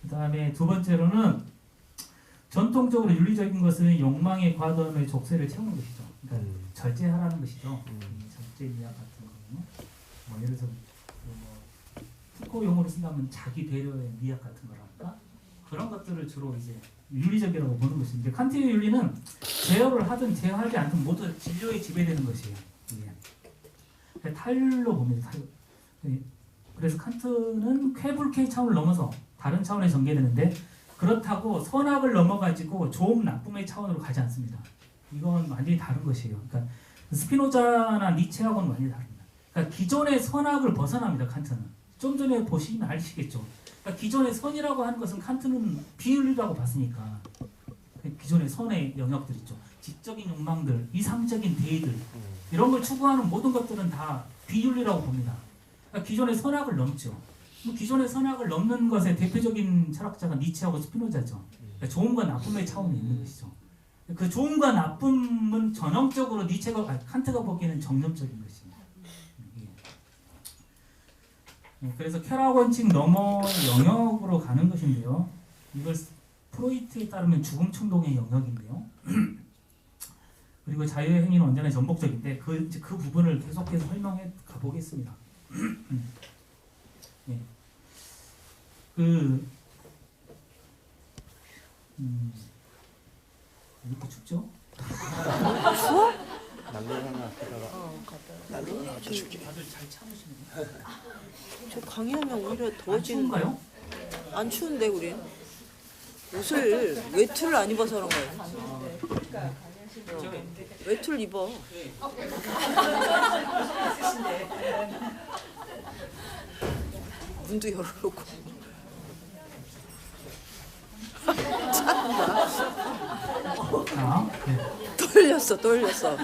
그 다음에 두 번째로는 전통적으로 윤리적인 것은 욕망의 과도함의 족쇄를 채우는 것이죠. 그러니까 절제하라는 것이죠. 절제 미학 같은 거는 뭐 예를 들어서 뭐 푸코 용어로 쓴다면 자기 배려의 미학 같은 거랄까 그런 것들을 주로 이제 윤리적이라고 보는 것인데 칸트의 윤리는 제어를 하든 제어하지 않든 모두 진료에 지배되는 것이에요. 예. 타율로 봅니다. 타율. 예. 그래서 칸트는 쾌불쾌 차원을 넘어서 다른 차원에 전개되는데 그렇다고 선악을 넘어가지고 좋음 나쁨의 차원으로 가지 않습니다. 이건 완전히 다른 것이에요. 그러니까 스피노자나 니체하고는 완전히 다릅니다. 그러니까 기존의 선악을 벗어납니다. 칸트는. 좀 전에 보시면 아시겠죠. 그러니까 기존의 선이라고 하는 것은 칸트는 비윤리라고 봤으니까 기존의 선의 영역들 있죠. 지적인 욕망들, 이상적인 대의들 이런 걸 추구하는 모든 것들은 다 비윤리라고 봅니다. 그러니까 기존의 선악을 넘죠. 기존의 선악을 넘는 것의 대표적인 철학자가 니체하고 스피노자죠. 그러니까 좋음과 나쁨의 차원이 있는 것이죠. 그 좋음과 나쁨은 전형적으로 칸트가 보기에는 정념적인 것입니다. 그래서 쾌락 원칙 너머의 영역으로 가는 것인데요. 이걸 프로이트에 따르면 죽음 충동의 영역인데요. 그리고 자유의 행위는 언제나 전복적인데 그 부분을 계속해서 설명해 가보겠습니다. 예. 이렇게 춥죠? 추워? 난로 하나 하다가 난로 하나 줄게. 다들 잘 참으시네요. 저 강의하면 오히려 안 더워지는 추운가요? 안 추운데 우린 옷을 외투를 안 입어서 그런 거예요. 제가 외투를 입어. 문도 열어놓고. 자, 네. 떨렸어. 자,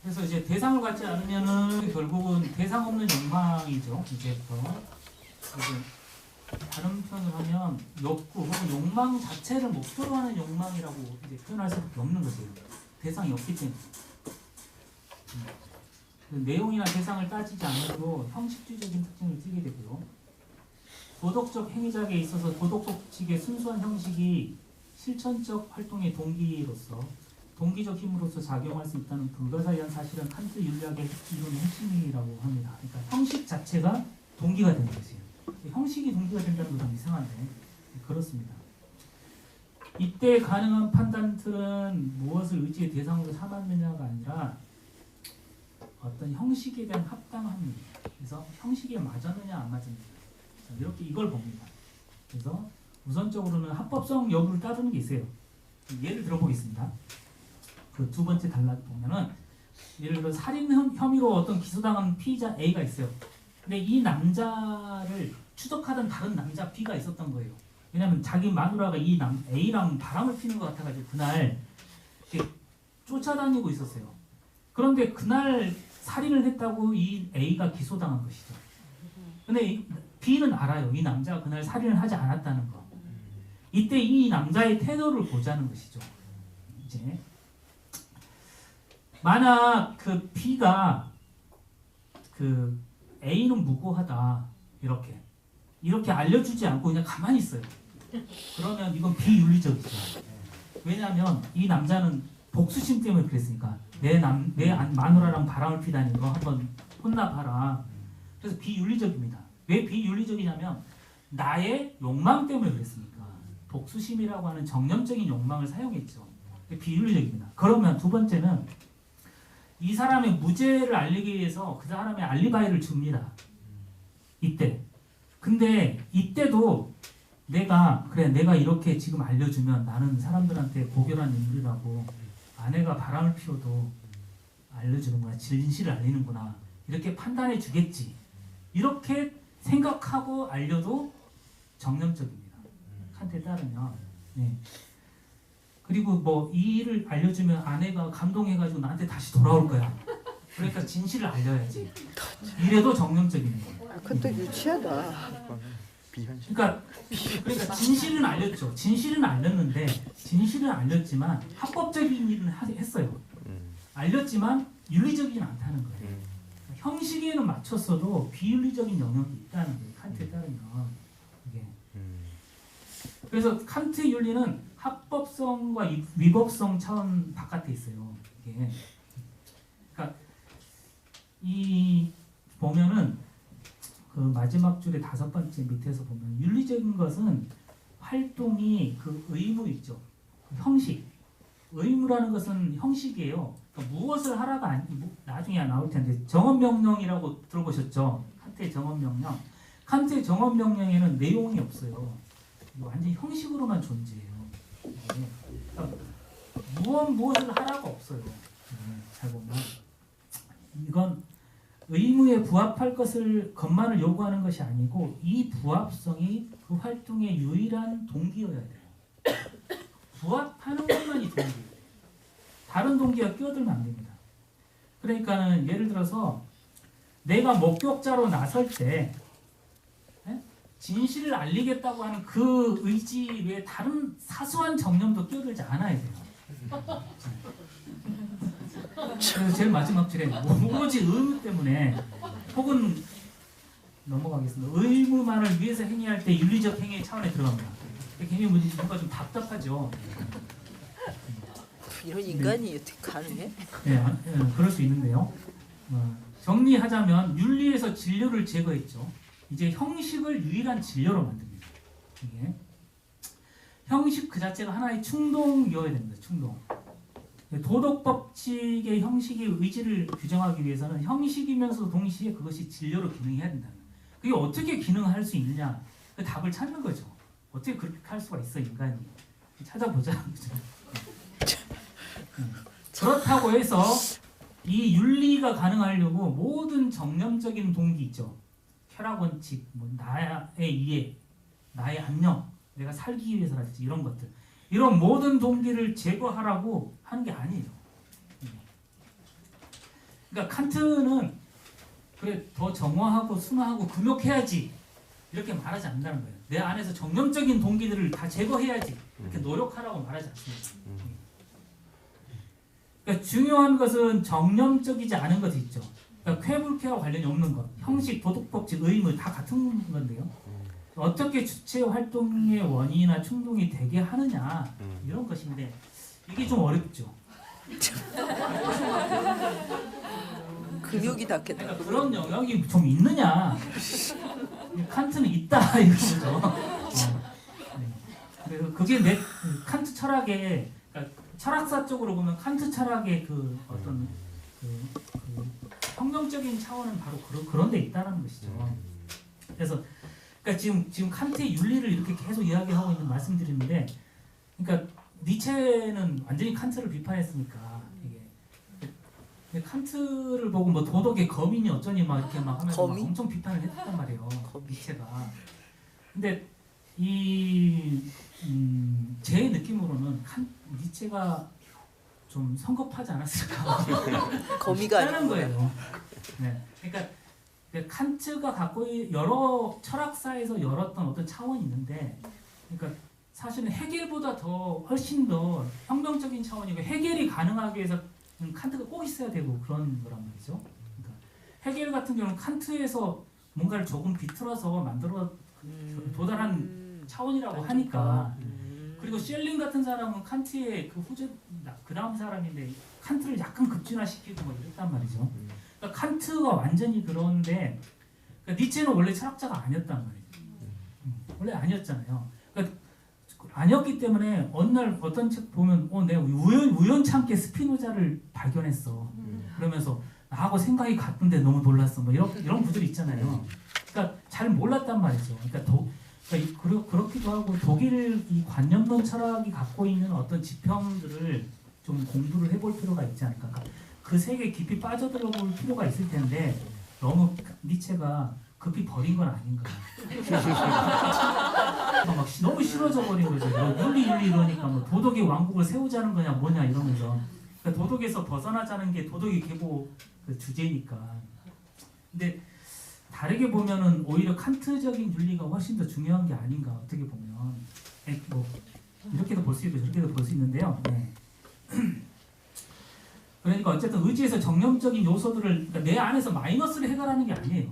그래서 이제 대상을 갖지 않으면은 결국은 대상 없는 욕망이죠. 이제부터 이제 다른 표현을 하면 욕구 혹은 욕망 자체를 목표로 하는 욕망이라고 이제 표현할 수밖에 없는 것이에요. 대상이 없기 때문에. 그 내용이나 대상을 따지지 않아도 형식주의적인 특징을 띠게 되고요. 도덕적 행위작에 있어서 도덕 법칙의 순수한 형식이 실천적 활동의 동기로서 동기적 힘으로서 작용할 수 있다는 불가사의한 사실은 칸트 윤리학의 이론의 핵심이라고 합니다. 그러니까 형식 자체가 동기가 되는 것이에요. 형식이 동기가 된다는 건 이상한데 그렇습니다. 이때 가능한 판단들은 무엇을 의지의 대상으로 삼았느냐가 아니라 어떤 형식에 대한 합당함입니다. 그래서 형식에 맞았느냐 안 맞았느냐 이렇게 이걸 봅니다. 그래서 우선적으로는 합법성 여부를 따르는 게 있어요. 예를 들어보겠습니다. 그 두 번째 단락 보면은 예를 들어 살인 혐의로 어떤 기소당한 피의자 A가 있어요. 근데 이 남자를 추적하던 다른 남자 B가 있었던 거예요. 왜냐하면 자기 마누라가 이 A랑 바람을 피는 것 같아가지고 그날 이렇게 쫓아다니고 있었어요. 그런데 그날 살인을 했다고 이 A가 기소당한 것이죠. 근데 B는 알아요. 이 남자가 그날 살인을 하지 않았다는 거. 이때 이 남자의 태도를 보자는 것이죠. 이제 만약 그 B가 그 A는 무고하다 이렇게 알려주지 않고 그냥 가만히 있어요. 그러면 이건 비윤리적이죠. 왜냐하면 이 남자는 복수심 때문에 그랬으니까 내 마누라랑 바람을 피다니 거 한번 혼나봐라. 그래서 비윤리적입니다. 왜 비윤리적이냐면 나의 욕망 때문에 그랬으니까 복수심이라고 하는 정념적인 욕망을 사용했죠. 비윤리적입니다. 그러면 두 번째는 이 사람의 무죄를 알리기 위해서 그 사람의 알리바이를 줍니다. 이때. 근데 이때도 내가 이렇게 지금 알려주면 나는 사람들한테 고결한 인물이라고 아내가 바람을 피워도 알려주는구나. 진실을 알리는구나. 이렇게 판단해 주겠지. 이렇게 생각하고 알려도 정념적입니다. 칸트에 따르면. 네. 그리고 뭐 이 일을 알려주면 아내가 감동해가지고 나한테 다시 돌아올 거야. 그러니까 진실을 알려야지. 이래도 정념적인 거예요. 그것도 유치하다. 비현실. 그러니까 진실은 알렸죠. 진실은 알렸지만 합법적인 일은 했어요. 알렸지만 윤리적이진 않다는 거예요. 형식에는 맞췄어도 비윤리적인 영역이 있다는 거예요. 칸트에 따르면 이게. 그래서 칸트의 윤리는 합법성과 위법성 차원 바깥에 있어요. 이게. 그러니까 이 보면은 그 마지막 줄의 5번째 밑에서 보면 윤리적인 것은 활동이 그 의무 있죠. 그 형식. 의무라는 것은 형식이에요. 그러니까 무엇을 하라가 나중에 나올 텐데 정언명령이라고 들어보셨죠? 칸트의 정언명령. 칸트의 정언명령에는 내용이 없어요. 완전히 형식으로만 존재해요. 그러니까 무엇을 하라가 없어요. 잘 보면 이건 의무에 부합할 것만을 요구하는 것이 아니고 이 부합성이 그 활동의 유일한 동기여야 돼요. 부합하는 것만이 동기예요. 다른 동기가 끼어들면 안 됩니다. 그러니까는 예를 들어서 내가 목격자로 나설 때 진실을 알리겠다고 하는 그 의지 외에 다른 사소한 정념도 끼어들지 않아야 돼요. 그래서 제일 마지막 줄에 오로지 의무 때문에 혹은 넘어가겠습니다. 의무만을 위해서 행위할 때 윤리적 행위의 차원에 들어갑니다. 굉장히 뭔가 좀 답답하죠. 이런 인간이 어떻게 가능해? 네, 그럴 수 있는데요. 정리하자면 윤리에서 진료를 제거했죠. 이제 형식을 유일한 진료로 만듭니다. 이게 형식 그 자체가 하나의 충동이어야 됩니다. 충동. 도덕 법칙의 형식의 의지를 규정하기 위해서는 형식이면서 동시에 그것이 진료로 기능해야 된다는 거예요. 그게 어떻게 기능할 수 있느냐? 그 답을 찾는 거죠. 어떻게 그렇게 할 수가 있어 인간이? 찾아보자는 거죠. 그렇다고 해서 이 윤리가 가능하려고 모든 정념적인 동기 있죠. 쾌락 원칙, 뭐 나의 이해, 나의 안녕, 내가 살기 위해서라든지 이런 것들, 이런 모든 동기를 제거하라고 하는 게 아니에요. 그러니까 칸트는 그래 더 정화하고 순화하고 금욕해야지 이렇게 말하지 않는다는 거예요. 내 안에서 정념적인 동기들을 다 제거해야지 이렇게 노력하라고 말하지 않습니다. 그러니까 중요한 것은 정념적이지 않은 것이 있죠. 그러니까 쾌불쾌와 관련이 없는 것, 형식, 도덕법칙, 의무 다 같은 건데요. 어떻게 주체 활동의 원인이나 충동이 되게 하느냐 이런 것인데 이게 좀 어렵죠. 근육이 닿겠다. 그러니까 그런 영역이 좀 있느냐? 칸트는 있다 이거죠. 그래서 그게 내 칸트 철학의 그러니까 철학사적으로 보면 칸트 철학의 그 어떤 그 혁명적인 차원은 바로 그런 데 있다는 것이죠. 그래서 그러니까 지금 칸트의 윤리를 이렇게 계속 이야기하고 있는 말씀드리는데, 그러니까 니체는 완전히 칸트를 비판했으니까 이게 칸트를 보고 뭐 도덕의 거민이 어쩌니 막 이렇게 막 하면서 막 엄청 비판을 했단 말이에요. 니체가. 근데 제 느낌으로는 니체가 좀 성급하지 않았을까? 거미가 아니라는 거예요. 네, 그러니까 칸트가 갖고 여러 철학사에서 열었던 어떤 차원이 있는데, 그러니까 사실은 헤겔보다 훨씬 더 혁명적인 차원이고 해결이 가능하기 위해서 칸트가 꼭 있어야 되고 그런 거란 말이죠. 그러니까 헤겔 같은 경우는 칸트에서 뭔가를 조금 비틀어서 만들어 도달한 차원이라고 하니까. 그리고 셸링 같은 사람은 칸트의 그 후제 그 다음 사람인데 칸트를 약간 급진화시키고 뭐 이랬단 말이죠. 그러니까 칸트가 완전히 그런데 그러니까 니체는 원래 철학자가 아니었단 말이죠. 원래 아니었잖아요. 그러니까 아니었기 때문에 어느 날 어떤 책 보면 내가 우연찮게 스피노자를 발견했어. 그러면서 나하고 생각이 같은데 너무 놀랐어. 뭐 이런 분들이 있잖아요. 그러니까 잘 몰랐단 말이죠. 그러니까 그렇기도 하고 독일 이 관념론 철학이 갖고 있는 어떤 지평들을 좀 공부를 해볼 필요가 있지 않을까. 그 세계에 깊이 빠져들어 볼 필요가 있을 텐데 너무 니체가 급히 버린 건 아닌가. 막 너무 싫어져 버린 거죠. 윤리 이러니까 뭐 도덕의 왕국을 세우자는 거냐 뭐냐 이러면서. 그러니까 도덕에서 벗어나자는 게 도덕의 계보 그 주제니까. 근데 다르게 보면은 오히려 칸트적인 윤리가 훨씬 더 중요한 게 아닌가 어떻게 보면 뭐 이렇게도 볼 수 있고 저렇게도 볼 수 있는데요. 네. 그러니까 어쨌든 의지에서 정념적인 요소들을 그러니까 내 안에서 마이너스를 해결하는 게 아니에요.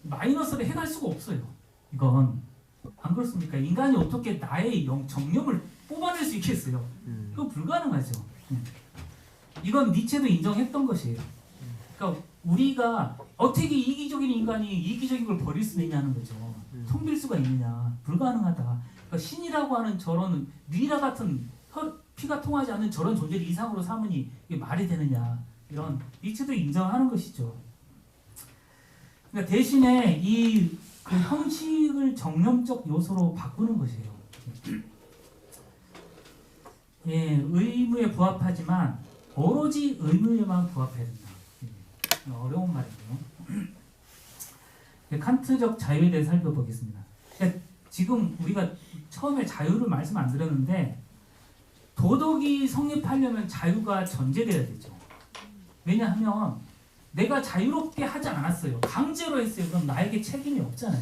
마이너스를 해갈 수가 없어요. 이건 안 그렇습니까? 인간이 어떻게 나의 정념을 뽑아낼 수 있겠어요? 그거 불가능하죠. 이건 니체도 인정했던 것이에요. 그러니까 우리가 어떻게 이기적인 인간이 이기적인 걸 버릴 수 있냐는 거죠. 통빌 수가 있느냐? 불가능하다. 그러니까 신이라고 하는 저런 미라 같은 피가 통하지 않는 저런 존재를 이상으로 삼으니 이게 말이 되느냐? 이런 니체도 인정하는 것이죠. 그러니까 대신에 그 형식을 정념적 요소로 바꾸는 것이에요. 예, 의무에 부합하지만 오로지 의무에만 부합해야 된다. 예, 어려운 말이에요. 칸트적 자유에 대해 살펴보겠습니다. 그러니까 지금 우리가 처음에 자유를 말씀 안 드렸는데 도덕이 성립하려면 자유가 전제돼야 되죠. 왜냐하면 내가 자유롭게 하지 않았어요. 강제로 했어요. 그럼 나에게 책임이 없잖아요.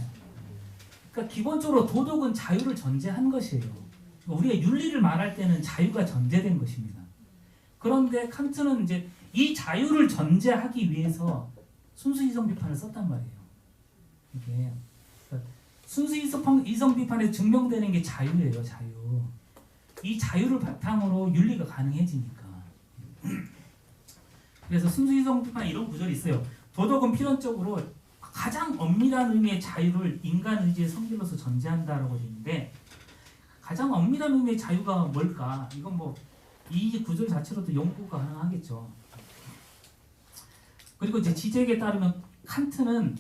그러니까 기본적으로 도덕은 자유를 전제한 것이에요. 우리가 윤리를 말할 때는 자유가 전제된 것입니다. 그런데 칸트는 이제 이 자유를 전제하기 위해서 순수 이성 비판을 썼단 말이에요. 이게 그러니까 순수 이성 비판에 증명되는 게 자유예요. 자유. 이 자유를 바탕으로 윤리가 가능해지니까. 그래서 순수 이성 비판 이런 구절이 있어요. 도덕은 필연적으로 가장 엄밀한 의미의 자유를 인간 의지의 성질로서 전제한다라고 되어 있는데 가장 엄밀한 의미의 자유가 뭘까? 이건 뭐 이 구절 자체로도 연구가 가능하겠죠. 그리고 이제 지적에 따르면 칸트는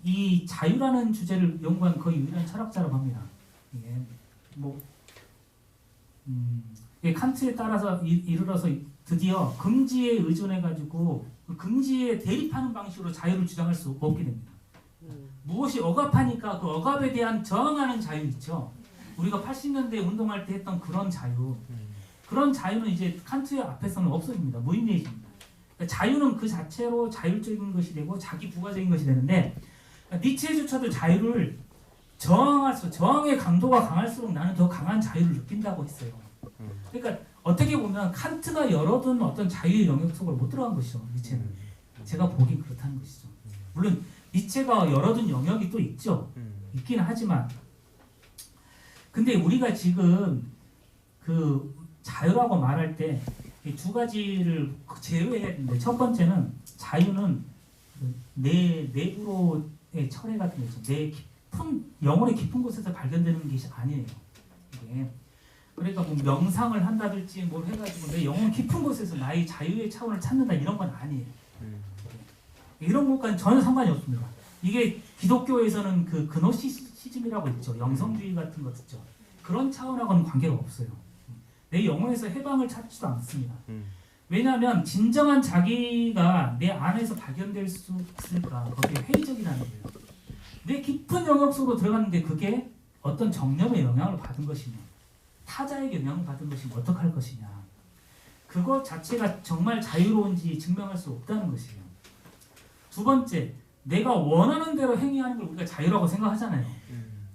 이 자유라는 주제를 연구한 거의 유일한 철학자라고 합니다. 이게 뭐 칸트에 따라서 이르러서 드디어 금지에 의존해 가지고 그 금지에 대립하는 방식으로 자유를 주장할 수 없게 됩니다. 무엇이 억압하니까 그 억압에 대한 저항하는 자유 있죠. 우리가 80년대 운동할 때 했던 그런 자유. 그런 자유는 이제 칸트의 앞에서는 없어집니다. 무의미해집니다. 그러니까 자유는 그 자체로 자율적인 것이 되고 자기 부가적인 것이 되는데 니체조차도 자유를 저항의 강도가 강할수록 나는 더 강한 자유를 느낀다고 했어요. 그러니까 어떻게 보면 칸트가 열어둔 어떤 자유의 영역 속으로 못 들어간 것이죠. 니체는. 제가 보기 그렇다는 것이죠. 물론 니체가 열어둔 영역이 또 있죠. 있기는 하지만 근데 우리가 지금 그 자유라고 말할 때 이 두 가지를 제외해야 되는데 첫 번째는 자유는 내 내부로의 철회 같은 거죠. 내 깊은 영혼의 깊은 곳에서 발견되는 것이 아니에요. 이게 그러니까 뭐 명상을 한다든지 뭘 해가지고 내 영혼 깊은 곳에서 나의 자유의 차원을 찾는다 이런 건 아니에요. 이런 것과는 전혀 상관이 없습니다. 이게 기독교에서는 그 그노시시즘이라고 있죠. 영성주의 같은 것 있죠. 그런 차원하고는 관계가 없어요. 내 영혼에서 해방을 찾지도 않습니다. 왜냐하면 진정한 자기가 내 안에서 발견될 수 있을까? 그게 회의적이라는 거예요. 내 깊은 영역 속으로 들어갔는데 그게 어떤 정념의 영향을 받은 것이며 타자에게 영향을 받은 것이면 어떡할 것이냐. 그것 자체가 정말 자유로운지 증명할 수 없다는 것이에요. 두 번째, 내가 원하는 대로 행위하는 걸 우리가 자유라고 생각하잖아요.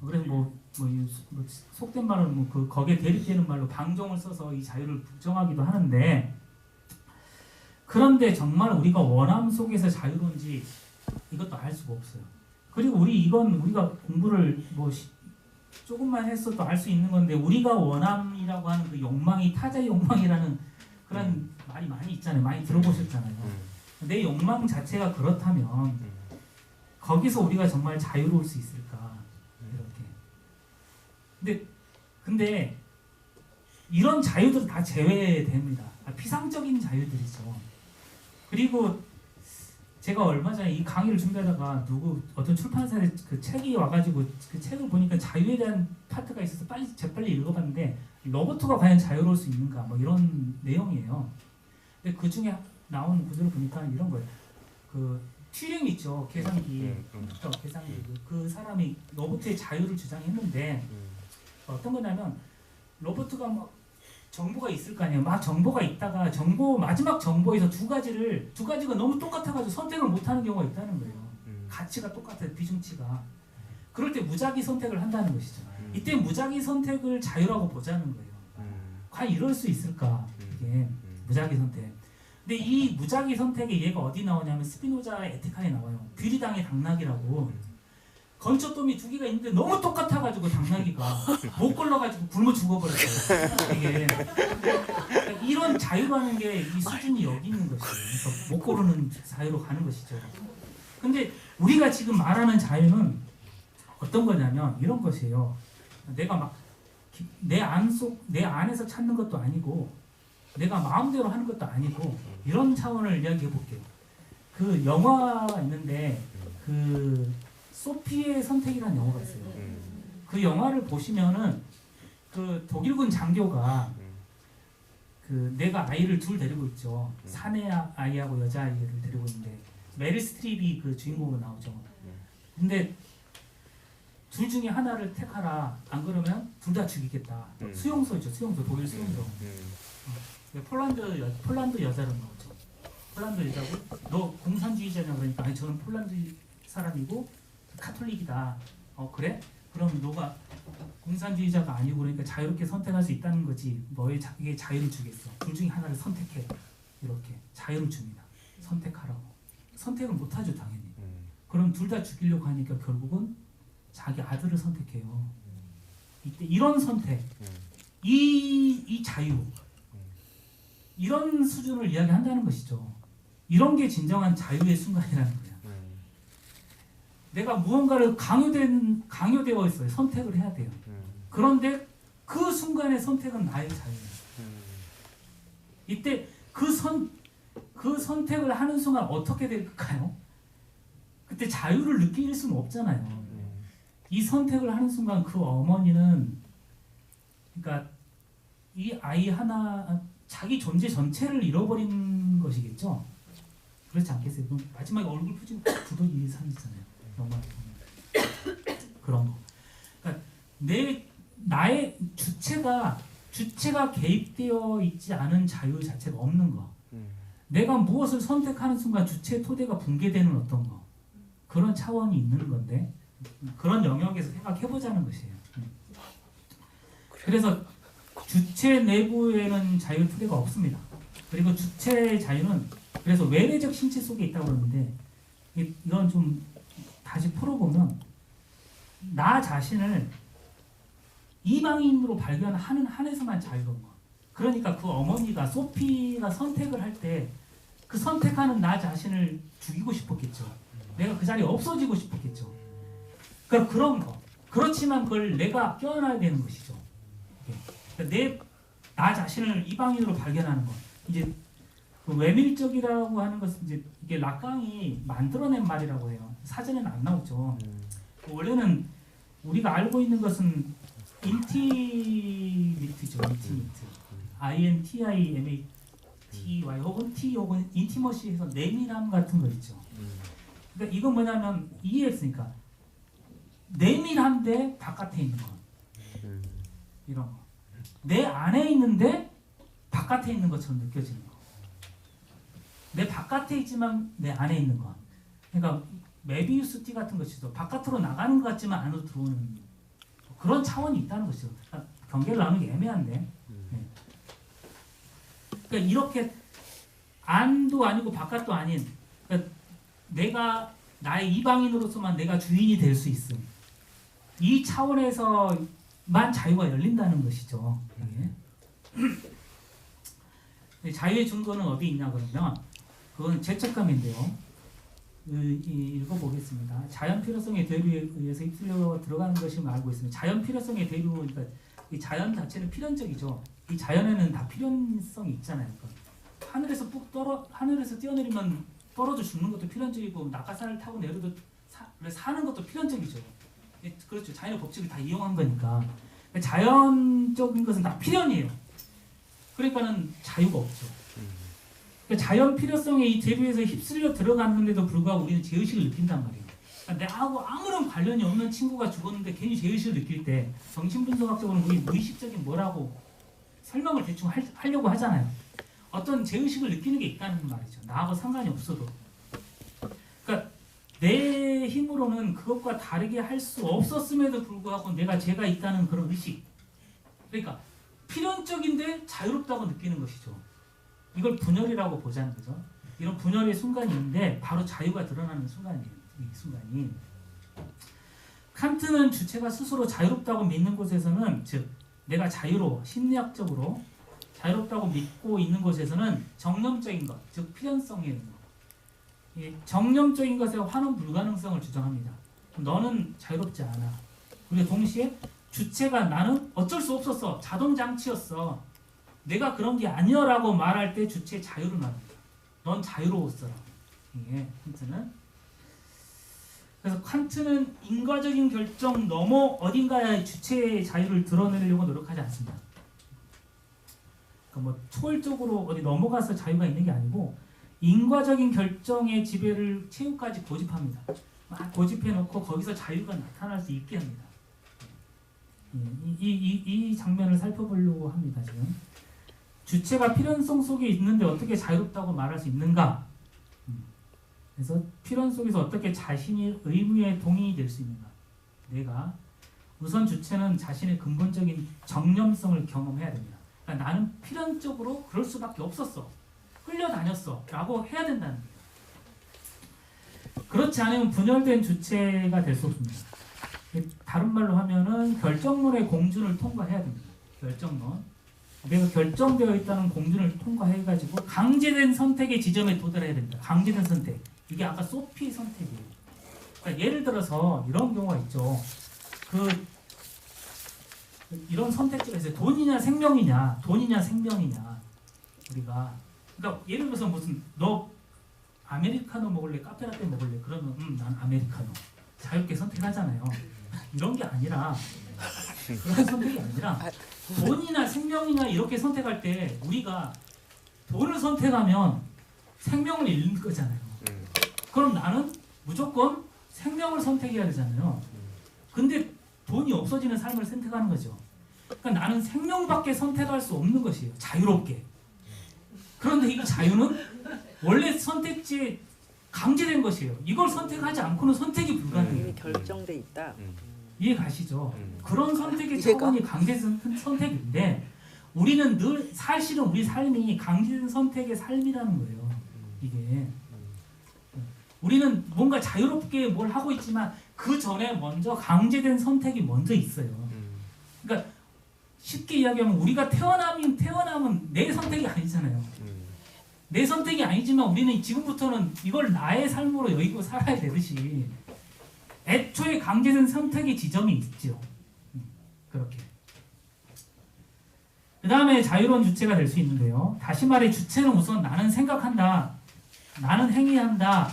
그래서 속된 말은 거기에 대립되는 말로 방종을 써서 이 자유를 부정하기도 하는데 그런데 정말 우리가 원함 속에서 자유로운지 이것도 알 수가 없어요. 그리고 우리가 공부를 조금만 했어도 알 수 있는 건데 우리가 원함이라고 하는 그 욕망이 타자의 욕망이라는 그런 말이 많이 있잖아요. 많이 들어보셨잖아요. 내 욕망 자체가 그렇다면 거기서 우리가 정말 자유로울 수 있을까? 이렇게. 근데 이런 자유들은 다 제외됩니다. 피상적인 자유들이죠. 그리고 제가 얼마 전에 이 강의를 준비하다가 어떤 출판사에 그 책이 와가지고 그 책을 보니까 자유에 대한 파트가 있어서 재빨리 읽어봤는데 로봇가 과연 자유로울 수 있는가 뭐 이런 내용이에요. 근데 그 중에 나온 구절을 보니까 이런 거예요. 그 튜링 있죠. 계산기. 그 사람이 로봇의 자유를 주장했는데 어떤 거냐면 로봇가 막 정보가 있을 거 아니에요. 막 정보가 있다가 마지막 정보에서 두 가지가 너무 똑같아가지고 선택을 못하는 경우가 있다는 거예요. 가치가 똑같아요. 비중치가. 그럴 때 무작위 선택을 한다는 것이죠. 이때 무작위 선택을 자유라고 보자는 거예요. 과연 이럴 수 있을까? 이게 무작위 선택. 근데 이 무작위 선택의 예가 어디 나오냐면 스피노자의 에티카에 나와요. 귀리당의 당나귀라고. 건초돔이 두 개가 있는데 너무 똑같아가지고 당나귀가 못 걸러가지고 굶어 죽어버렸어요. 이게 그러니까 이런 자유라는 게 이 수준이 여기 있는 것이에요. 그러니까 못 고르는 자유로 가는 것이죠. 근데 우리가 지금 말하는 자유는 어떤 거냐면 이런 것이에요. 내가 막 내 안에서 찾는 것도 아니고 내가 마음대로 하는 것도 아니고 이런 차원을 이야기해 볼게요. 그 영화 있는데 그 소피의 선택이라는 영화가 있어요. 그 영화를 보시면은 그 독일군 장교가 그 내가 아이를 둘 데리고 있죠. 사내 아이하고 여자 아이를 데리고 있는데 메릴 스트립이 그 주인공으로 나오죠. 근데 둘 중에 하나를 택하라. 안 그러면 둘 다 죽이겠다. 수용소죠. 수용소. 독일 수용소. 폴란드 여자로 나오죠. 폴란드 여자고 너 공산주의자냐 그러니까 아니 저는 폴란드 사람이고 카톨릭이다. 그래? 그럼 너가 공산주의자가 아니고 그러니까 자유롭게 선택할 수 있다는 거지. 너의 자유를 주겠어. 둘 중에 하나를 선택해. 이렇게 자유를 줍니다. 선택하라고. 선택을 못하죠 당연히. 그럼 둘 다 죽이려고 하니까 결국은 자기 아들을 선택해요. 이때 이런 선택, 이 자유, 이런 수준을 이야기한다는 것이죠. 이런 게 진정한 자유의 순간이라는 거야. 내가 무언가를 강요되어 있어요. 선택을 해야 돼요. 그런데 그 순간의 선택은 나의 자유예요. 이때 그 선택을 하는 순간 어떻게 될까요? 그때 자유를 느낄 수는 없잖아요. 이 선택을 하는 순간 그 어머니는 그러니까 이 아이 하나 자기 존재 전체를 잃어버린 것이겠죠. 그렇지 않겠어요? 그럼 마지막에 얼굴 표정 두더지 이상이잖아요. 영화 보면 그런 거. 그러니까 나의 주체가 개입되어 있지 않은 자유 자체가 없는 거. 내가 무엇을 선택하는 순간 주체 토대가 붕괴되는 어떤 거. 그런 차원이 있는 건데 그런 영역에서 생각해보자는 것이에요. 그래서 주체 내부에는 자유 토대가 없습니다. 그리고 주체의 자유는 그래서 외래적 신체 속에 있다고 그러는데 이건 좀 다시 풀어보면 나 자신을 이방인으로 발견하는 한에서만 자유로운 거. 그러니까 그 어머니가 소피가 선택을 할 때 그 선택하는 나 자신을 죽이고 싶었겠죠. 내가 그 자리에 없어지고 싶었겠죠. 그러니까 그런 거. 그렇지만 그걸 내가 껴안아야 되는 것이죠. 그러니까 나 자신을 이방인으로 발견하는 것. 이제 그 외밀적이라고 하는 것은 이제 이게 락강이 만들어낸 말이라고 해요. 사전에는 안 나오죠. 원래는 우리가 알고 있는 것은 인티미트죠. 인티미트. INTIMATY 혹은 T 혹은 인티머시에서 내밀함 같은 거 있죠. 그러니까 이건 뭐냐면 이해했으니까 내밀한데 바깥에 있는 거. 이런 거. 내 안에 있는데 바깥에 있는 것처럼 느껴지는 거. 내 바깥에 있지만 내 안에 있는 거. 그러니까 메비우스 띠 같은 것이죠. 바깥으로 나가는 것 같지만 안으로 들어오는 그런 차원이 있다는 것이죠. 그러니까 경계를 나누기 애매한데. 네. 그러니까 이렇게 안도 아니고 바깥도 아닌 그러니까 내가 나의 이방인으로서만 내가 주인이 될 수 있음. 이 차원에서만 자유가 열린다는 것이죠. 자유의 증거는 어디 있냐 그러면 그건 죄책감인데요. 읽어보겠습니다. 자연 필요성의 대류에 의해서 휩쓸려 들어가는 것임을 알고 있습니다. 자연 필요성의 대류, 그러니까 이 자연 자체는 필연적이죠. 이 자연에는 다 필연성이 있잖아요. 그러니까 하늘에서 뛰어내리면 떨어져 죽는 것도 필연적이고 낙하산을 타고 내려도 사는 것도 필연적이죠. 그렇죠. 자연의 법칙을 다 이용한 거니까. 그러니까 자연적인 것은 다 필연이에요. 그러니까는 자유가 없죠. 그러니까 자연 필요성의 이 대류에서 휩쓸려 들어갔는데도 불구하고 우리는 죄의식을 느낀단 말이에요. 그러니까 나하고 아무런 관련이 없는 친구가 죽었는데 괜히 죄의식을 느낄 때 정신분석학적으로는 우리 무의식적인 뭐라고 설명을 대충 하려고 하잖아요. 어떤 죄의식을 느끼는 게 있다는 말이죠. 나하고 상관이 없어도. 그러니까 내 힘으로는 그것과 다르게 할 수 없었음에도 불구하고 내가 죄가 있다는 그런 의식. 그러니까 필연적인데 자유롭다고 느끼는 것이죠. 이걸 분열이라고 보자는 거죠. 이런 분열의 순간이 있는데 바로 자유가 드러나는 순간이에요. 이 순간이. 칸트는 주체가 스스로 자유롭다고 믿는 곳에서는, 즉 내가 자유로워, 심리학적으로 자유롭다고 믿고 있는 곳에서는 정념적인 것, 즉 필연성이라는 것, 이 정념적인 것에 환원 불가능성을 주장합니다. 너는 자유롭지 않아. 그리고 동시에 주체가 나는 어쩔 수 없었어, 자동장치였어, 내가 그런 게 아니여라고 말할 때 주체의 자유를 말합니다. 넌 자유로웠어라. 이게 칸트는. 그래서 칸트는 인과적인 결정 넘어 어딘가에 주체의 자유를 드러내려고 노력하지 않습니다. 그러니까 뭐 초월적으로 어디 넘어가서 자유가 있는 게 아니고 인과적인 결정의 지배를 최후까지 고집합니다. 막 고집해놓고 거기서 자유가 나타날 수 있게 합니다. 이 장면을 살펴보려고 합니다. 지금 주체가 필연성 속에 있는데 어떻게 자유롭다고 말할 수 있는가? 그래서 필연 속에서 어떻게 자신이 의무에 동의이 될 수 있는가? 내가 우선 주체는 자신의 근본적인 정념성을 경험해야 됩니다. 그러니까 나는 필연적으로 그럴 수밖에 없었어, 끌려다녔어 라고 해야 된다는 거예요. 그렇지 않으면 분열된 주체가 될 수 없습니다. 다른 말로 하면은 결정론의 공준을 통과해야 됩니다. 결정론. 내가 결정되어 있다는 공준을 통과해가지고 강제된 선택의 지점에 도달해야 됩니다. 강제된 선택. 이게 아까 소피 선택이에요. 그러니까 예를 들어서 이런 경우가 있죠. 이런 선택지가 있어요. 돈이냐 생명이냐, 돈이냐 생명이냐. 우리가 그러니까 예를 들어서 무슨 너 아메리카노 먹을래, 카페라떼 먹을래? 그러면 난 아메리카노. 자유롭게 선택하잖아요. 이런 게 아니라, 그런 선택이 아니라 돈이나 생명이냐 이렇게 선택할 때 우리가 돈을 선택하면 생명을 잃는 거잖아요. 그럼 나는 무조건 생명을 선택해야 되잖아요. 근데 돈이 없어지는 삶을 선택하는 거죠. 그러니까 나는 생명밖에 선택할 수 없는 것이에요. 자유롭게. 그런데 이 자유는 원래 선택지에 강제된 것이에요. 이걸 선택하지 않고는 선택이 불가능해요. 이미 결정돼 있다. 이해 가시죠? 그런 선택의 차원이 강제된 선택인데 우리는 늘 사실은 우리 삶이 강제된 선택의 삶이라는 거예요. 이게 우리는 뭔가 자유롭게 뭘 하고 있지만 그 전에 먼저 강제된 선택이 먼저 있어요. 그러니까 쉽게 이야기하면 우리가 태어나면 내 선택이 아니잖아요. 내 선택이 아니지만 우리는 지금부터는 이걸 나의 삶으로 여기고 살아야 되듯이 애초에 강제된 선택의 지점이 있죠. 그렇게. 그 다음에 자유로운 주체가 될 수 있는데요. 다시 말해 주체는 우선 나는 생각한다, 나는 행위한다,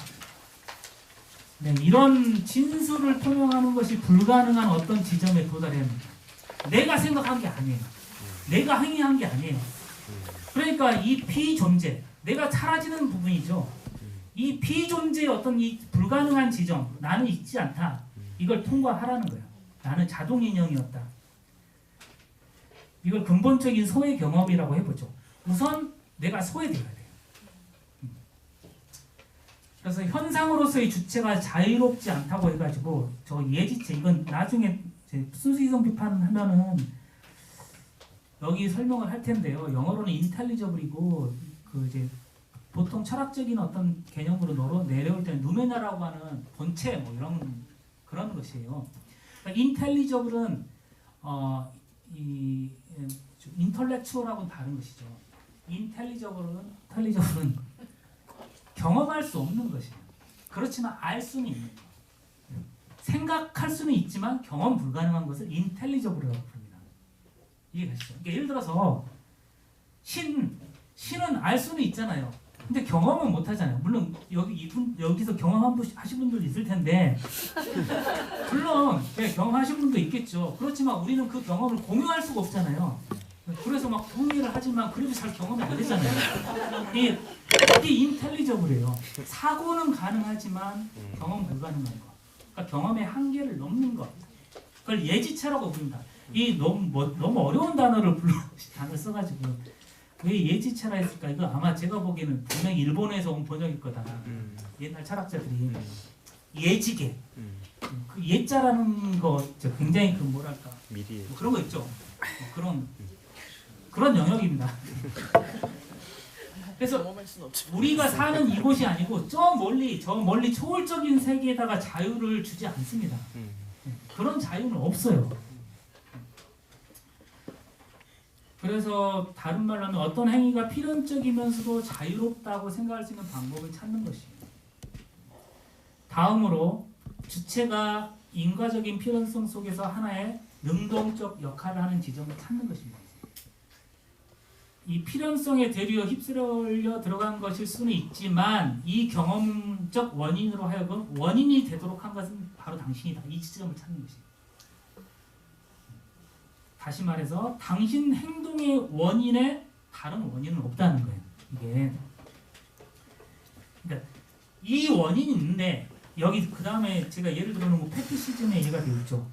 네, 이런 진술을 통용하는 것이 불가능한 어떤 지점에 도달해야 합니다. 내가 생각한 게 아니에요. 내가 행위한 게 아니에요. 그러니까 이 비존재, 내가 사라지는 부분이죠. 이 비존재의 어떤 이 불가능한 지점, 나는 있지 않다. 이걸 통과하라는 거예요. 나는 자동인형이었다. 이걸 근본적인 소외 경험이라고 해보죠. 우선 내가 소외되어야 돼요. 그래서 현상으로서의 주체가 자유롭지 않다고 해가지고 저 예지체, 이건 나중에 순수이성 비판하면은 여기 설명을 할 텐데요. 영어로는 intelligible이고 그 이제 보통 철학적인 어떤 개념으로 내려올 때는 누메나라고 하는 본체 뭐 이런 그런 것이에요. 그러니까 intelligible은 이 intellectual하고는 다른 것이죠. intelligible은 경험할 수 없는 것이에요. 그렇지만 알 수는 있는 것. 생각할 수는 있지만 경험 불가능한 것을 intelligible이라고 부릅니다. 이해가시죠? 그러니까 예를 들어서 신은 알 수는 있잖아요. 근데 경험은 못 하잖아요. 물론 여기서 경험하신 분들 있을 텐데 물론 경험하신 분도 있겠죠. 그렇지만 우리는 그 경험을 공유할 수가 없잖아요. 그래서 막 동의를 하지만 그래도 잘 경험이 안 되잖아요. 이게 인텔리저블이에요. 사고는 가능하지만 경험 불가능한 것. 그러니까 경험의 한계를 넘는 것. 그걸 예지체라고 부릅니다. 이 너무 어려운 단어를 써가지고 왜 예지체라 했을까? 이거 아마 제가 보기에는 분명히 일본에서 온 번역일 거다. 옛날 철학자들이 예지계. 그 예자라는 거 굉장히 그 뭐랄까 미리 뭐 그런 거 있죠. 그런 영역입니다. 그래서 우리가 사는 이곳이 아니고 저 멀리 초월적인 세계에다가 자유를 주지 않습니다. 그런 자유는 없어요. 그래서 다른 말로 하면 어떤 행위가 필연적이면서도 자유롭다고 생각할 수 있는 방법을 찾는 것이에요. 다음으로 주체가 인과적인 필연성 속에서 하나의 능동적 역할을 하는 지점을 찾는 것입니다. 이 필연성의 대류에 휩쓸려 들어간 것일 수는 있지만 이 경험적 원인으로 하여금 원인이 되도록 한 것은 바로 당신이다. 이 지점을 찾는 것입니다. 다시 말해서 당신 행동의 원인에 다른 원인은 없다는 거예요. 이게 그러니까 이 원인이 있는데 여기 그 다음에 제가 예를 들어는 뭐 패티시즘에 얘가 되어 있죠.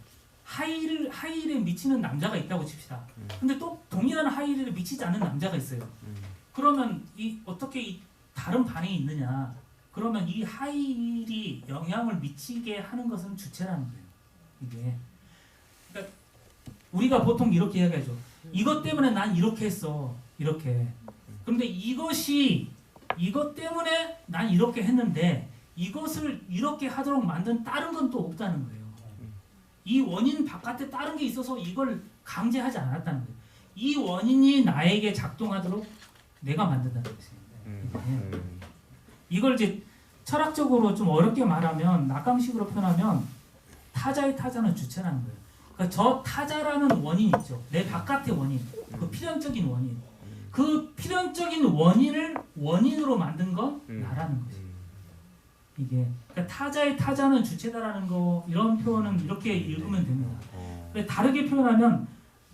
하이힐에 미치는 남자가 있다고 칩시다. 근데 또 동일한 하이힐에 미치지 않는 남자가 있어요. 그러면 어떻게 다른 반응이 있느냐? 그러면 이 하이힐이 영향을 미치게 하는 것은 주체라는 거예요. 이게 그러니까 우리가 보통 이렇게 이야기하죠. 이것 때문에 난 이렇게 했어. 이렇게. 그런데 이것 때문에 난 이렇게 했는데 이것을 이렇게 하도록 만든 다른 건 또 없다는 거예요. 이 원인 바깥에 다른 게 있어서 이걸 강제하지 않았다는 거예요. 이 원인이 나에게 작동하도록 내가 만든다는 것이에요. 이걸 이제 철학적으로 좀 어렵게 말하면 낙강식으로 표현하면 타자의 타자는 주체라는 거예요. 그러니까 저 타자라는 원인 있죠. 내 바깥의 원인, 그 필연적인 원인. 그 필연적인 원인을 원인으로 만든 건 나라는 것이에요. 이게 그러니까 타자의 타자는 주체다라는 거 이런 표현은 이렇게 읽으면 됩니다. 다르게 표현하면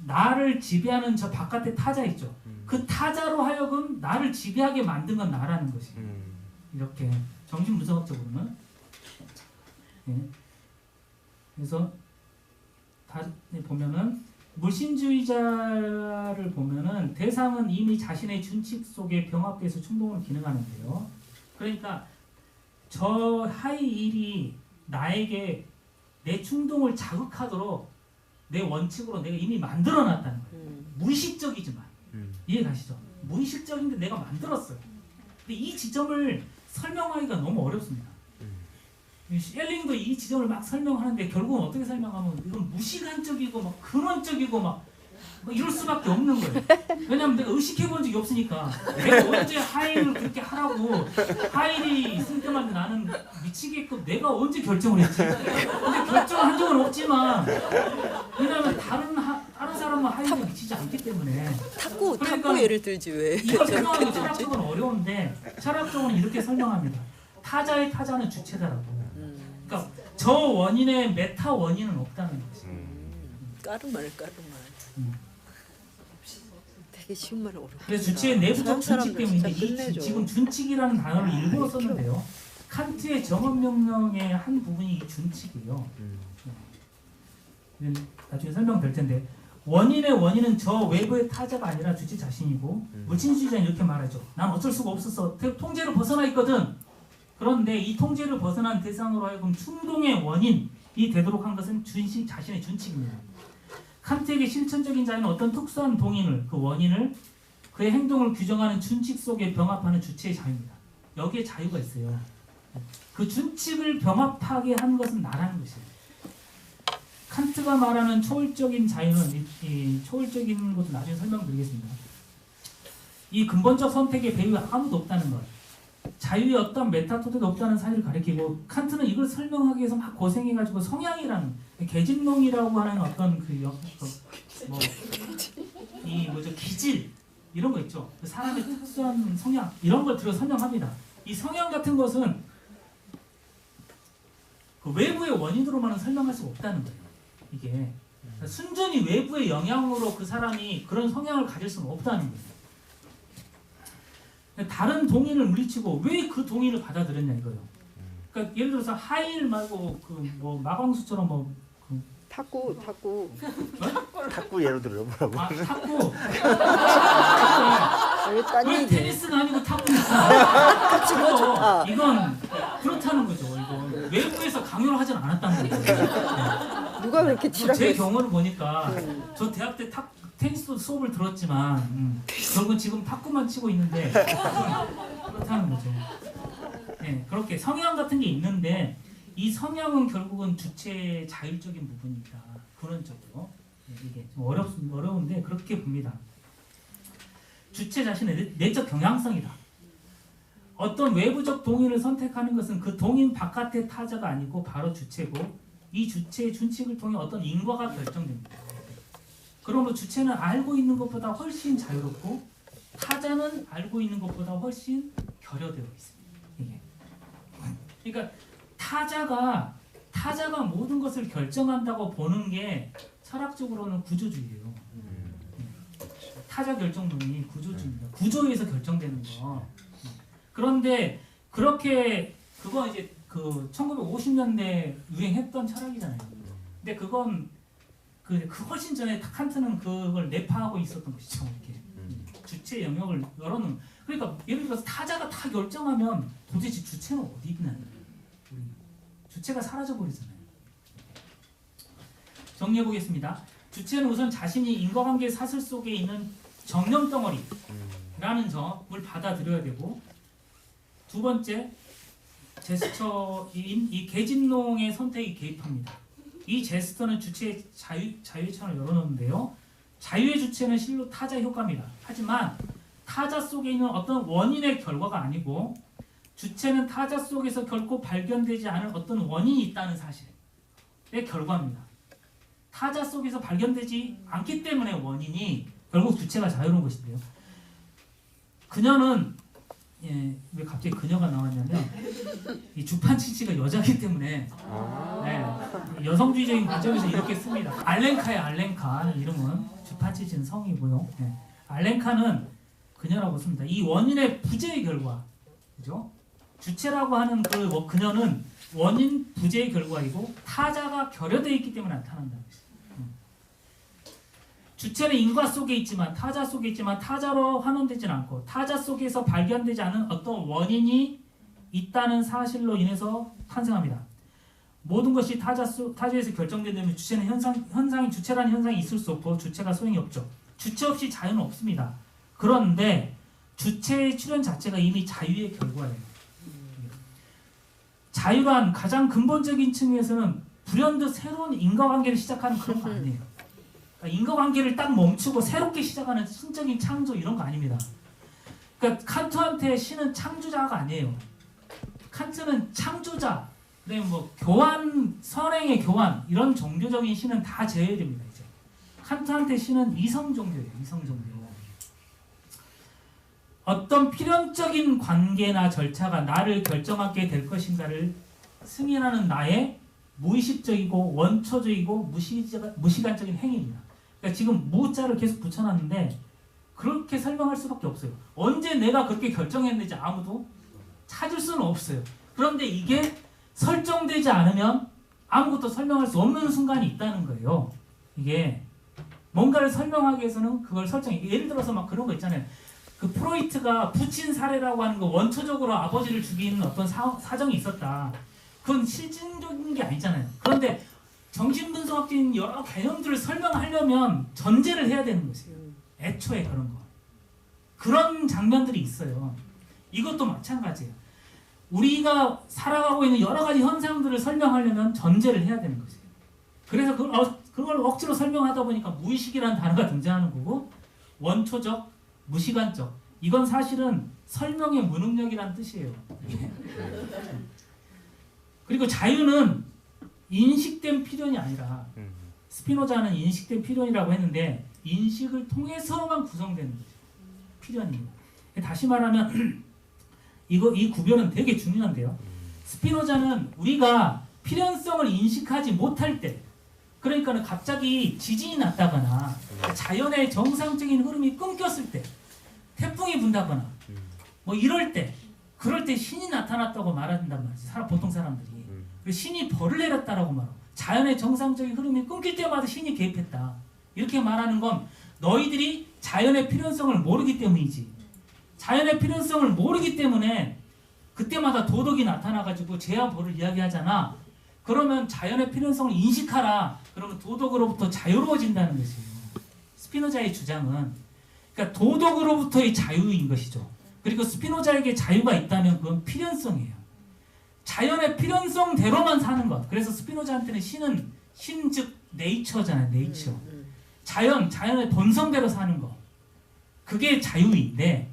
나를 지배하는 저 바깥의 타자 있죠. 그 타자로 하여금 나를 지배하게 만든 건 나라는 것이에요. 이렇게 정신분석학적으로는. 네. 그래서 보면은 물신주의자를 보면은 대상은 이미 자신의 준칙 속에 병합돼서 충동을 기능하는데요. 그러니까 저 하이힐이 나에게 내 충동을 자극하도록 내 원칙으로 내가 이미 만들어놨다는 거예요. 무의식적이지만 이해 가시죠? 무의식적인데 내가 만들었어요. 근데 이 지점을 설명하기가 너무 어렵습니다. 셀링도 이 지점을 막 설명하는데 결국은 어떻게 설명하면 이건 무시간적이고 막 근원적이고 막 이럴 수밖에 없는 거예요. 왜냐면 내가 의식해본 적이 없으니까. 내가 언제 하이를 그렇게 하라고 하이이 있을 때마다 나는 미치게끔 내가 언제 결정을 했지. 근데 결정한 적은 없지만 왜냐면 다른 사람은 하이에 미치지 않기 때문에. 탁구 그러니까 예를 들지 왜? 이걸 설명하는 게 철학적으로는 어려운데 철학적으로는 이렇게 설명합니다. 타자의 타자는 주체다라고. 그러니까 저 원인의 메타 원인은 없다는 거지. 까르말. 되게 쉬운 말을 어렵게. 그래서 주체의 내부적 준칙 때문에 지금 준칙이라는 단어를 일부러 썼는데요. 칸트의 정언명령의 한 부분이 이 준칙이에요. 나중에 설명될 텐데 원인의 원인은 저 외부의 타자가 아니라 주체 자신이고 물질주의자는 이렇게 말하죠. 난 어쩔 수가 없었어. 통제를 벗어나 있거든. 그런데 이 통제를 벗어난 대상으로 하여금 충동의 원인이 되도록 한 것은 자신의 준칙입니다. 칸트에게 실천적인 자유는 어떤 특수한 동인을, 그 원인을 그의 행동을 규정하는 준칙 속에 병합하는 주체의 자유입니다. 여기에 자유가 있어요. 그 준칙을 병합하게 한 것은 나라는 것이에요. 칸트가 말하는 초월적인 자유는 이 초월적인 것도 나중에 설명드리겠습니다. 이 근본적 선택의 배후에 아무도 없다는 것. 자유의 어떤 메타토드가 없다는 사실을 가리키고 칸트는 이걸 설명하기 위해서 막 고생해가지고 성향이라는 계집론이라고 하는 어떤 기질 이런 거 있죠. 그 사람의 특수한 성향 이런 걸 들어 설명합니다. 이 성향 같은 것은 그 외부의 원인으로만은 설명할 수가 없다는 거예요. 이게 순전히 외부의 영향으로 그 사람이 그런 성향을 가질 수는 없다는 거예요. 다른 동인을 물리치고 왜 그 동인을 받아들였냐 이거예요. 그러니까 예를 들어서 하이힐 말고 그 마광수처럼 탁구. 탁구 예로 들어요. 뭐라고? 탁구. 왜 테니스가 아니고 탁구 있어. 이건 그렇다는 거죠. 이거 외부에서 강요를 하진 않았다는 거예요. 누가 그렇게 제 지랄했어? 경우를 보니까 저 대학 때 테니스 수업을 들었지만 결국은 지금 탁구만 치고 있는데 그렇다는 거죠. 네, 그렇게 성향 같은 게 있는데 이 성향은 결국은 주체의 자율적인 부분이다. 근원적으로 이게 좀 어려운데 그렇게 봅니다. 주체 자신의 내적 경향성이다. 어떤 외부적 동인을 선택하는 것은 그 동인 바깥의 타자가 아니고 바로 주체고 이 주체의 준칙을 통해 어떤 인과가 결정됩니다. 그러므로 주체는 알고 있는 것보다 훨씬 자유롭고 타자는 알고 있는 것보다 훨씬 결여되어 있습니다. 이게. 그러니까 타자가 모든 것을 결정한다고 보는 게 철학적으로는 구조주의예요. 타자 결정론이 구조주의입니다. 구조에서 결정되는 거. 그런데 그렇게 그건 이제 그 1950년대 유행했던 철학이잖아요. 근데 그건 그 훨씬 전에 칸트는 그걸 내파하고 있었던 것이죠. 이렇게 주체 영역을 열어놓은. 그러니까 예를 들어서 타자가 다 결정하면 도대체 주체는 어디 있나? 주체가 사라져 버리잖아요. 정리해 보겠습니다. 주체는 우선 자신이 인과관계 사슬 속에 있는 정령 덩어리라는 점을 받아들여야 되고, 두 번째, 제스처인 이 계집농의 선택이 개입합니다. 이 제스처는 주체의 자유의 창을 열어놓는데요. 자유의 주체는 실로 타자 효과입니다. 하지만 타자 속에 있는 어떤 원인의 결과가 아니고 주체는 타자 속에서 결코 발견되지 않을 어떤 원인이 있다는 사실의 결과입니다. 타자 속에서 발견되지 않기 때문에 원인이 결국 주체가 자유로운 것인데요. 그녀는 왜 갑자기 그녀가 나왔냐면 이 주판치치가 여자이기 때문에 여성주의적인 관점에서 이렇게 씁니다. 알렌카의 알렌카 이름은 주판치치는 성이고요. 알렌카는 그녀라고 씁니다. 이 원인의 부재의 결과, 그죠? 주체라고 하는 그녀는 원인 부재의 결과이고 타자가 결여되어 있기 때문에 나타난다는 것입니다. 주체는 인과 속에 있지만 타자 속에 있지만 타자로 환원되지는 않고 타자 속에서 발견되지 않은 어떤 원인이 있다는 사실로 인해서 탄생합니다. 모든 것이 타자에서 결정된다면 주체는 현상이 주체라는 현상이 있을 수 없고 주체가 소용이 없죠. 주체 없이 자유는 없습니다. 그런데 주체의 출현 자체가 이미 자유의 결과예요. 자유란 가장 근본적인 측면에서는 불현듯 새로운 인과관계를 시작하는 그런 거 아니에요. 그러니까 인과관계를 딱 멈추고 새롭게 시작하는 신적인 창조 이런 거 아닙니다. 그러니까 칸트한테 신은 창조자가 아니에요. 칸트는 창조자, 그다음에 뭐 교환, 선행의 교환 이런 종교적인 신은 다 제외됩니다. 이제 칸트한테 신은 이성 종교예요. 이성 종교. 어떤 필연적인 관계나 절차가 나를 결정하게 될 것인가를 승인하는 나의 무의식적이고 원초적이고 무시간적인 행위입니다. 그러니까 지금 무자를 계속 붙여놨는데 그렇게 설명할 수밖에 없어요. 언제 내가 그렇게 결정했는지 아무도 찾을 수는 없어요. 그런데 이게 설정되지 않으면 아무것도 설명할 수 없는 순간이 있다는 거예요. 이게 뭔가를 설명하기 위해서는 그걸 예를 들어서 막 그런 거 있잖아요. 그 프로이트가 부친 사례라고 하는 거 원초적으로 아버지를 죽이는 어떤 사정이 있었다. 그건 실증적인 게 아니잖아요. 그런데 정신분석학적인 여러 개념들을 설명하려면 전제를 해야 되는 것이에요. 애초에 그런 거. 그런 장면들이 있어요. 이것도 마찬가지예요. 우리가 살아가고 있는 여러 가지 현상들을 설명하려면 전제를 해야 되는 것이에요. 그래서 그걸 억지로 설명하다 보니까 무의식이라는 단어가 등장하는 거고 원초적, 무시간적. 이건 사실은 설명의 무능력이라는 뜻이에요. 그리고 자유는 인식된 필연이 아니라 스피노자는 인식된 필연이라고 했는데 인식을 통해서만 구성되는 거죠. 필연입니다. 다시 말하면 이 구별은 되게 중요한데요. 스피노자는 우리가 필연성을 인식하지 못할 때, 그러니까 갑자기 지진이 났다거나 자연의 정상적인 흐름이 끊겼을 때, 태풍이 분다거나 뭐 이럴 때, 그럴 때 신이 나타났다고 말한단 말이죠. 보통 사람들이. 신이 벌을 내렸다라고 말하고, 자연의 정상적인 흐름이 끊길 때마다 신이 개입했다. 이렇게 말하는 건 너희들이 자연의 필연성을 모르기 때문이지. 자연의 필연성을 모르기 때문에 그때마다 도덕이 나타나가지고 죄와 벌을 이야기하잖아. 그러면 자연의 필연성을 인식하라. 그러면 도덕으로부터 자유로워진다는 것이에요. 스피노자의 주장은. 그러니까 도덕으로부터의 자유인 것이죠. 그리고 스피노자에게 자유가 있다면 그건 필연성이에요. 자연의 필연성대로만 사는 것. 그래서 스피노자한테는 신은 신 즉 네이처잖아요. 네이처. 자연의 본성대로 사는 것. 그게 자유인데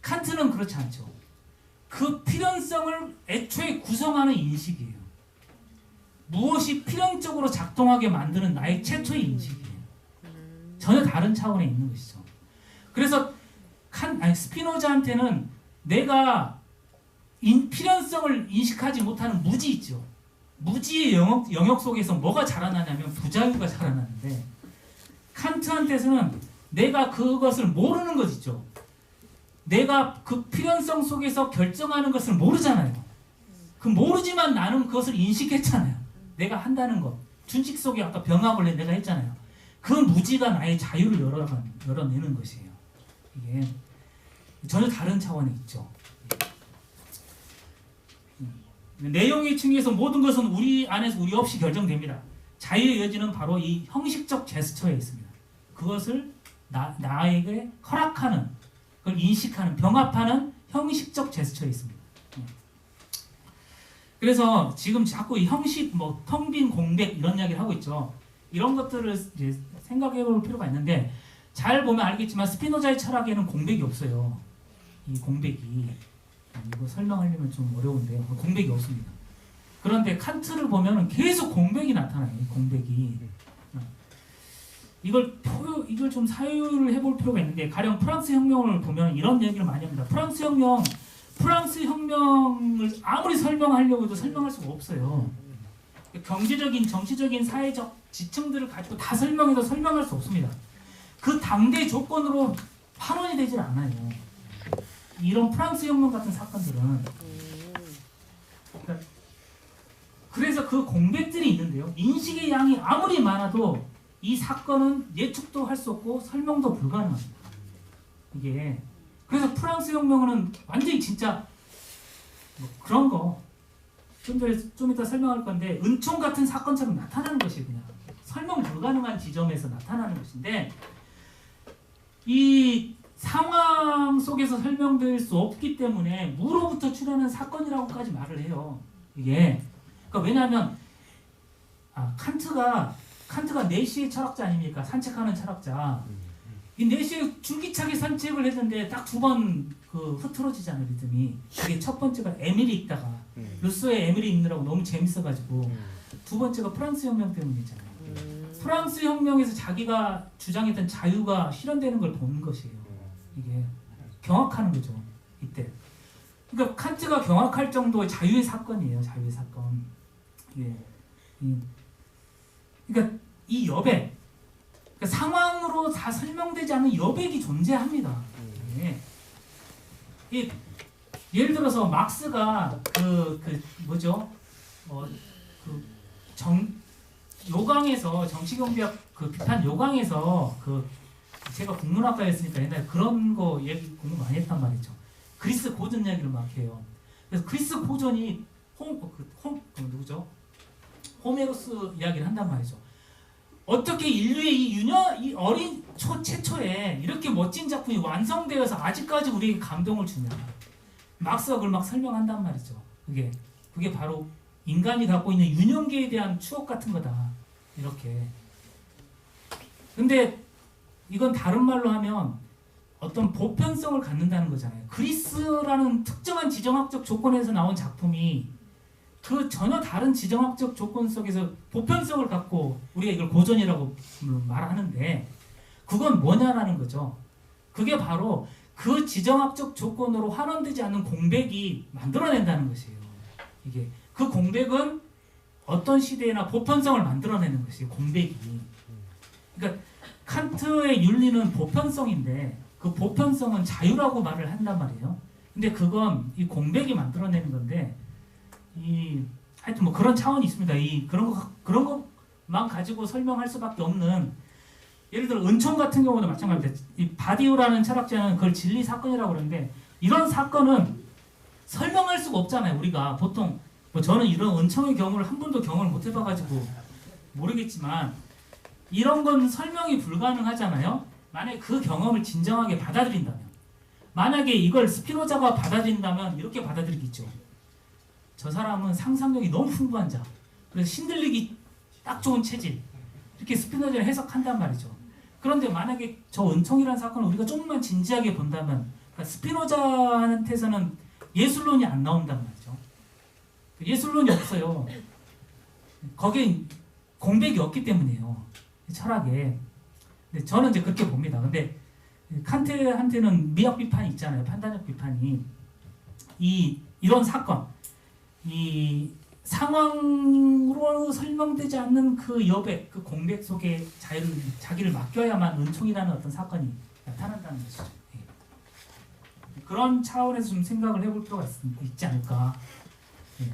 칸트는 그렇지 않죠. 그 필연성을 애초에 구성하는 인식이에요. 무엇이 필연적으로 작동하게 만드는 나의 최초의 인식이에요. 전혀 다른 차원에 있는 것이죠. 그래서 스피노자한테는 내가 필연성을 인식하지 못하는 무지 있죠. 무지의 영역 속에서 뭐가 자라나냐면 부자유가 자라나는데 칸트한테서는 내가 그것을 모르는 것 있죠. 내가 그 필연성 속에서 결정하는 것을 모르잖아요. 그 모르지만 나는 그것을 인식했잖아요. 내가 한다는 것. 준칙 속에 아까 병합을 내가 했잖아요. 그 무지가 나의 자유를 열어내는 것이에요. 이게 전혀 다른 차원에 있죠. 내용의 층에서 모든 것은 우리 안에서 우리 없이 결정됩니다. 자유의 여지는 바로 이 형식적 제스처에 있습니다. 그것을 나에게 허락하는, 그걸 인식하는, 병합하는 형식적 제스처에 있습니다. 그래서 지금 자꾸 이 형식, 텅 빈 공백 이런 이야기를 하고 있죠. 이런 것들을 이제 생각해 볼 필요가 있는데 잘 보면 알겠지만 스피노자의 철학에는 공백이 없어요. 이 공백이. 이거 설명하려면 좀 어려운데요. 공백이 없습니다. 그런데 칸트를 보면 계속 공백이 나타나요. 이 공백이. 이걸 좀 사유를 해볼 필요가 있는데 가령 프랑스 혁명을 보면 이런 얘기를 많이 합니다. 프랑스 혁명을 아무리 설명하려고 해도 설명할 수가 없어요. 경제적인, 정치적인, 사회적 지층들을 가지고 다 설명해도 설명할 수 없습니다. 그 당대 조건으로 환원이 되질 않아요. 이런 프랑스 혁명 같은 사건들은. 그래서 그 공백들이 있는데요. 인식의 양이 아무리 많아도 이 사건은 예측도 할 수 없고 설명도 불가능합니다. 이게 그래서 프랑스 혁명은 완전히 진짜 그런 거 좀 이따 설명할 건데 은총 같은 사건처럼 나타나는 것이 그냥 설명 불가능한 지점에서 나타나는 것인데 이 상황 속에서 설명될 수 없기 때문에 무로부터 출현한 사건이라고까지 말을 해요. 이게 그러니까 왜냐하면 칸트가 4시의 철학자 아닙니까? 산책하는 철학자. 이 4시에 줄기차게 산책을 했는데 딱 2번 흐트러지잖아요, 리듬이. 이게 첫 번째가 에밀이 읽다가 루소의 에밀이 읽느라고 너무 재밌어가지고 두 번째가 프랑스 혁명 때문이잖아요. 프랑스 혁명에서 자기가 주장했던 자유가 실현되는 걸 보는 것이에요. 이게 경악하는 거죠, 이때. 그러니까 칸트가 경악할 정도의 자유의 사건이에요, 자유의 사건. 예. 그러니까 이 여백, 그러니까 상황으로 다 설명되지 않는 여백이 존재합니다. 예. 예를 들어서 막스가 요강에서 정치경제학 비판 요강에서 제가 국문학과였으니까 옛날에 그런 거 얘기 공부 많이 했단 말이죠. 그리스 고전 이야기를 막 해요. 그래서 그리스 고전이 누구죠? 호메로스 이야기를 한단 말이죠. 어떻게 인류의 이 어린 최초에 이렇게 멋진 작품이 완성되어서 아직까지 우리에게 감동을 주냐. 막스가 그걸 막 설명한단 말이죠. 그게 바로 인간이 갖고 있는 유년기에 대한 추억 같은 거다. 이렇게. 근데 이건 다른 말로 하면 어떤 보편성을 갖는다는 거잖아요. 그리스라는 특정한 지정학적 조건에서 나온 작품이 그 전혀 다른 지정학적 조건 속에서 보편성을 갖고 우리가 이걸 고전이라고 말하는데 그건 뭐냐라는 거죠. 그게 바로 그 지정학적 조건으로 환원되지 않는 공백이 만들어낸다는 것이에요. 이게 그 공백은 어떤 시대에나 보편성을 만들어내는 것이에요. 공백이. 그러니까 칸트의 윤리는 보편성인데 그 보편성은 자유라고 말을 한단 말이에요. 근데 그건 이 공백이 만들어내는 건데 하여튼 뭐 그런 차원이 있습니다. 그런 것만 가지고 설명할 수밖에 없는 예를 들어 은총 같은 경우도 마찬가지입니다. 이 바디우라는 철학자는 그걸 진리 사건이라고 그러는데 이런 사건은 설명할 수가 없잖아요. 우리가 보통 뭐 저는 이런 은총의 경우를 한 번도 경험을 못 해봐가지고 모르겠지만 이런 건 설명이 불가능하잖아요. 만약에 그 경험을 진정하게 받아들인다면, 만약에 이걸 스피노자가 받아들인다면 이렇게 받아들이겠죠. 저 사람은 상상력이 너무 풍부한 자, 그래서 신들리기 딱 좋은 체질, 이렇게 스피노자를 해석한단 말이죠. 그런데 만약에 저 은총이라는 사건을 우리가 조금만 진지하게 본다면, 그러니까 스피노자한테서는 예술론이 안 나온단 말이죠. 예술론이 없어요. 거기에 공백이 없기 때문이에요. 철학에. 근데 저는 이제 그렇게 봅니다. 근데 칸트한테는 미학 비판이 있잖아요. 판단력 비판이. 이런 사건, 이 상황으로 설명되지 않는 그 여백, 그 공백 속에 자기를 맡겨야만 은총이라는 어떤 사건이 나타난다는 것이죠. 예. 그런 차원에서 좀 생각을 해볼 필요가 있지 않을까. 예.